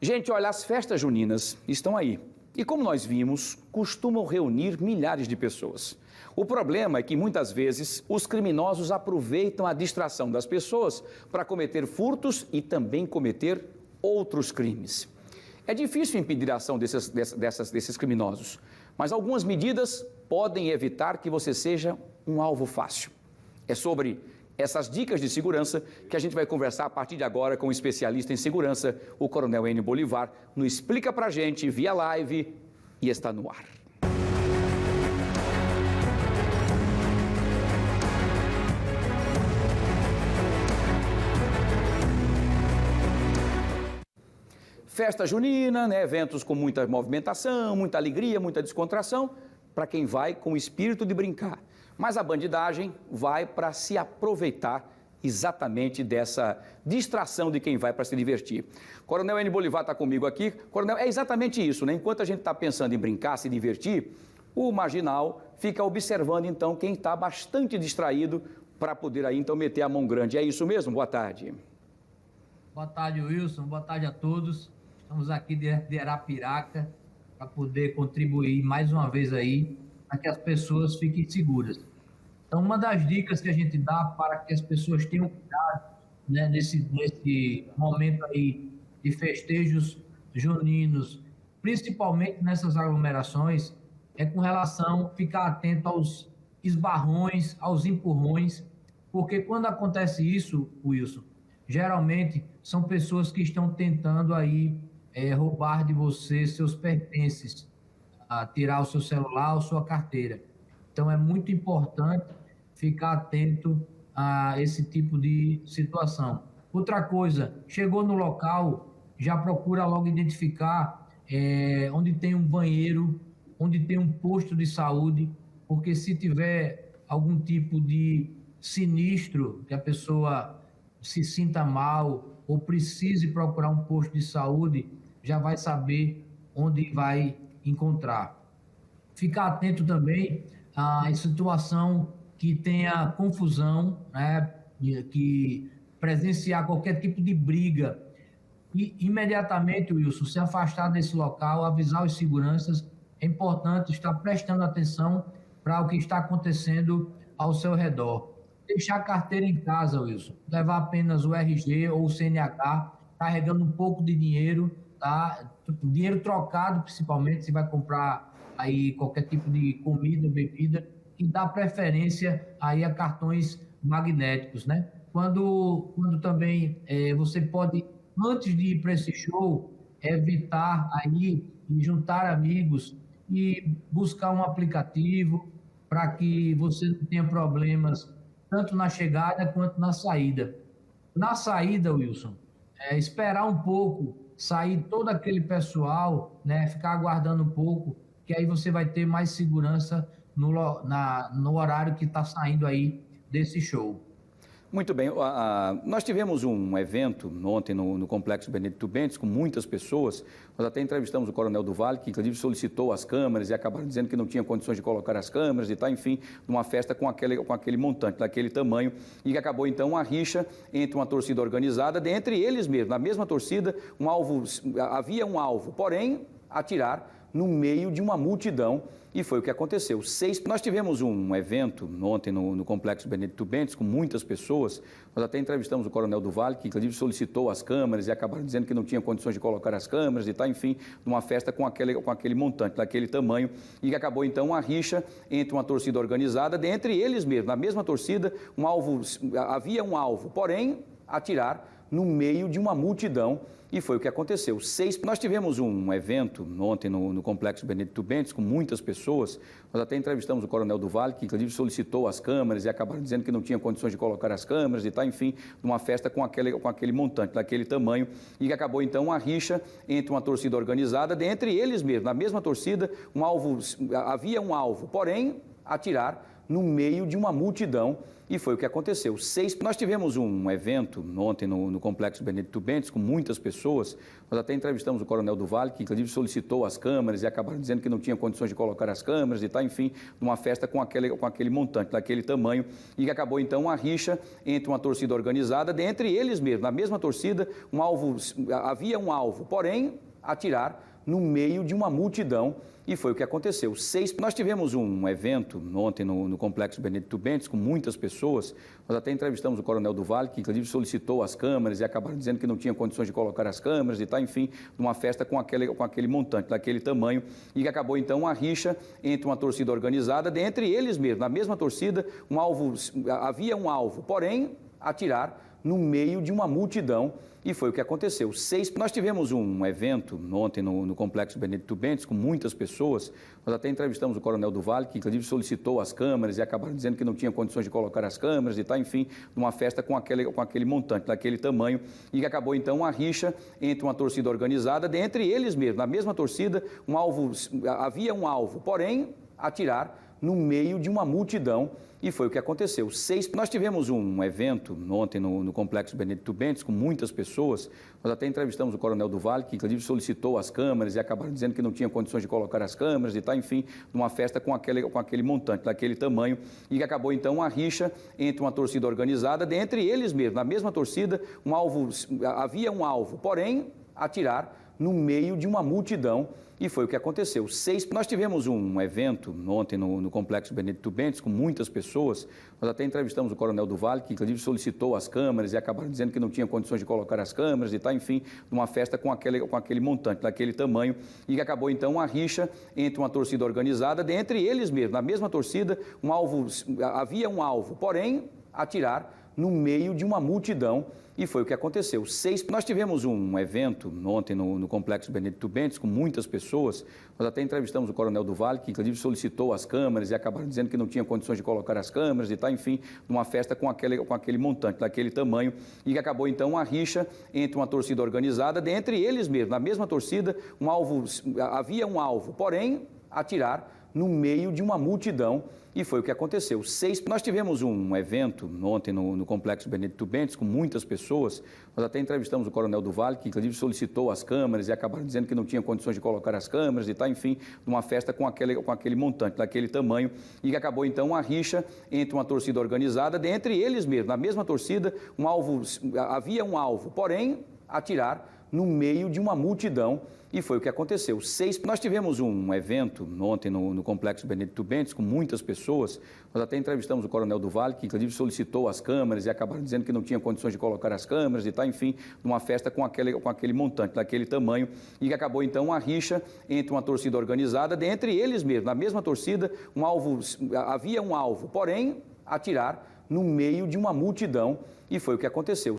Gente, olha, as festas juninas estão aí. E como nós vimos, costumam reunir milhares de pessoas. O problema é que muitas vezes os criminosos aproveitam a distração das pessoas para cometer furtos e também cometer outros crimes. É difícil impedir a ação desses criminosos, mas algumas medidas podem evitar que você seja um alvo fácil. É sobre essas dicas de segurança que a gente vai conversar a partir de agora com o especialista em segurança, o Coronel Enio Bolivar, no Explica Pra Gente via live e está no ar. Festa junina, né? Eventos com muita movimentação, muita alegria, muita descontração, para quem vai com o espírito de brincar. Mas a bandidagem vai para se aproveitar exatamente dessa distração de quem vai para se divertir. Coronel Enio Bolivar está comigo aqui. Coronel, é exatamente isso, né? Enquanto a gente está pensando em brincar, se divertir, o marginal fica observando então quem está bastante distraído para poder aí então meter a mão grande. É isso mesmo? Boa tarde. Boa tarde, Wilson. Boa tarde a todos. Estamos aqui de Arapiraca para poder contribuir mais uma vez aí para que as pessoas fiquem seguras. Então, uma das dicas que a gente dá para que as pessoas tenham cuidado, né, nesse momento aí de festejos juninos, principalmente nessas aglomerações, é com relação a ficar atento aos esbarrões, aos empurrões, porque quando acontece isso, Wilson, geralmente são pessoas que estão tentando aí roubar de você seus pertences, tirar o seu celular ou sua carteira. Então é muito importante ficar atento a esse tipo de situação. Outra coisa, chegou no local, já procura logo identificar onde tem um banheiro, onde tem um posto de saúde, porque se tiver algum tipo de sinistro, que a pessoa se sinta mal ou precise procurar um posto de saúde, já vai saber onde vai encontrar. Ficar atento também à situação que tenha confusão, né, que presenciar qualquer tipo de briga. E imediatamente, Wilson, se afastar desse local, avisar os seguranças. É importante estar prestando atenção para o que está acontecendo ao seu redor. Deixar a carteira em casa, Wilson. Levar apenas o RG ou o CNH, carregando um pouco de dinheiro, tá? Dinheiro trocado, principalmente, se vai comprar aí qualquer tipo de comida, bebida, e dar preferência aí a cartões magnéticos, né? Quando também você pode, antes de ir para esse show, evitar aí e juntar amigos e buscar um aplicativo para que você não tenha problemas tanto na chegada quanto na saída. Na saída, Wilson, esperar um pouco, sair todo aquele pessoal, né, ficar aguardando um pouco, que aí você vai ter mais segurança no horário que está saindo aí desse show. Muito bem, nós tivemos um evento ontem no Complexo Benedito Bentes com muitas pessoas. Nós até entrevistamos o Coronel do Vale, que inclusive solicitou as câmeras e acabaram dizendo que não tinha condições de colocar as câmeras e tal, enfim, numa festa com aquele montante, daquele tamanho, e que acabou então uma rixa entre uma torcida organizada, entre eles mesmos, na mesma torcida, havia um alvo, porém, atirar no meio de uma multidão, e foi o que aconteceu. Nós tivemos um evento ontem no Complexo Benedito Bentes com muitas pessoas. Nós até entrevistamos o Coronel do Vale, que inclusive solicitou as câmeras e acabaram dizendo que não tinha condições de colocar as câmeras e tal, enfim, numa festa com aquele montante, daquele tamanho, e que acabou então uma rixa entre uma torcida organizada, entre eles mesmos, na mesma torcida, havia um alvo, porém, atirar no meio de uma multidão, e foi o que aconteceu. Nós tivemos um evento ontem no Complexo Benedito Bentes com muitas pessoas. Nós até entrevistamos o Coronel do Vale, que inclusive solicitou as câmeras e acabaram dizendo que não tinha condições de colocar as câmeras e tal, enfim, numa festa com aquele montante, daquele tamanho, e que acabou então uma rixa entre uma torcida organizada, entre eles mesmos, na mesma torcida, havia um alvo, porém, atirar no meio de uma multidão. E foi o que aconteceu. Nós tivemos um evento ontem no Complexo Benedito Bentes, com muitas pessoas. Nós até entrevistamos o Coronel do Vale, que inclusive solicitou as câmeras e acabaram dizendo que não tinha condições de colocar as câmeras e tal, enfim, numa festa com aquele montante, daquele tamanho, e que acabou então uma rixa entre uma torcida organizada, entre eles mesmos, na mesma torcida, havia um alvo, porém, atirar no meio de uma multidão. E foi o que aconteceu. Nós tivemos um evento ontem no Complexo Benedito Bentes, com muitas pessoas. Nós até entrevistamos o Coronel do Vale, que inclusive solicitou as câmeras e acabaram dizendo que não tinha condições de colocar as câmeras e tal, enfim, numa festa com aquele montante, daquele tamanho, e que acabou então uma rixa entre uma torcida organizada, entre eles mesmos, na mesma torcida, havia um alvo, porém, atirar no meio de uma multidão. E foi o que aconteceu. Nós tivemos um evento ontem no Complexo Benedito Bentes, com muitas pessoas. Nós até entrevistamos o Coronel do Vale, que inclusive solicitou as câmeras e acabaram dizendo que não tinha condições de colocar as câmeras e tal, enfim, numa festa com aquele montante, daquele tamanho, e que acabou então uma rixa entre uma torcida organizada, entre eles mesmos, na mesma torcida, havia um alvo, porém, atirar no meio de uma multidão. E foi o que aconteceu. Nós tivemos um evento ontem no Complexo Benedito Bentes, com muitas pessoas. Nós até entrevistamos o Coronel do Vale, que inclusive solicitou as câmeras e acabaram dizendo que não tinha condições de colocar as câmeras e tal, enfim, numa festa com aquele montante, daquele tamanho, e que acabou então uma rixa entre uma torcida organizada, entre eles mesmos, na mesma torcida, havia um alvo, porém, atirar no meio de uma multidão. E foi o que aconteceu. Nós tivemos um evento ontem no Complexo Benedito Bentes, com muitas pessoas. Nós até entrevistamos o Coronel do Vale, que inclusive solicitou as câmeras e acabaram dizendo que não tinha condições de colocar as câmeras e tal, enfim, numa festa com aquele montante, daquele tamanho, e que acabou então uma rixa entre uma torcida organizada, entre eles mesmos, na mesma torcida, havia um alvo, porém, atirar no meio de uma multidão. E foi o que aconteceu. Nós tivemos um evento ontem no Complexo Benedito Bentes, com muitas pessoas. Nós até entrevistamos o Coronel do Vale, que inclusive solicitou as câmeras e acabaram dizendo que não tinha condições de colocar as câmeras e tal, enfim, numa festa com aquele montante, daquele tamanho, e que acabou então uma rixa entre uma torcida organizada, entre eles mesmos, na mesma torcida, havia um alvo, porém, atirar no meio de uma multidão. E foi o que aconteceu. Nós tivemos um evento ontem no Complexo Benedito Bentes, com muitas pessoas. Nós até entrevistamos o Coronel do Vale, que inclusive solicitou as câmeras e acabaram dizendo que não tinha condições de colocar as câmeras e tal, enfim, numa festa com aquele montante, daquele tamanho, e que acabou então uma rixa entre uma torcida organizada, entre eles mesmos, na mesma torcida, havia um alvo, porém, atirar no meio de uma multidão. E foi o que aconteceu. Nós tivemos um evento ontem no Complexo Benedito Bentes, com muitas pessoas. Nós até entrevistamos o Coronel do Vale, que inclusive solicitou as câmeras e acabaram dizendo que não tinha condições de colocar as câmeras e tal, enfim, numa festa com aquele montante, daquele tamanho, e que acabou então uma rixa entre uma torcida organizada, entre eles mesmos, na mesma torcida, havia um alvo, porém, atirar no meio de uma multidão. E foi o que aconteceu.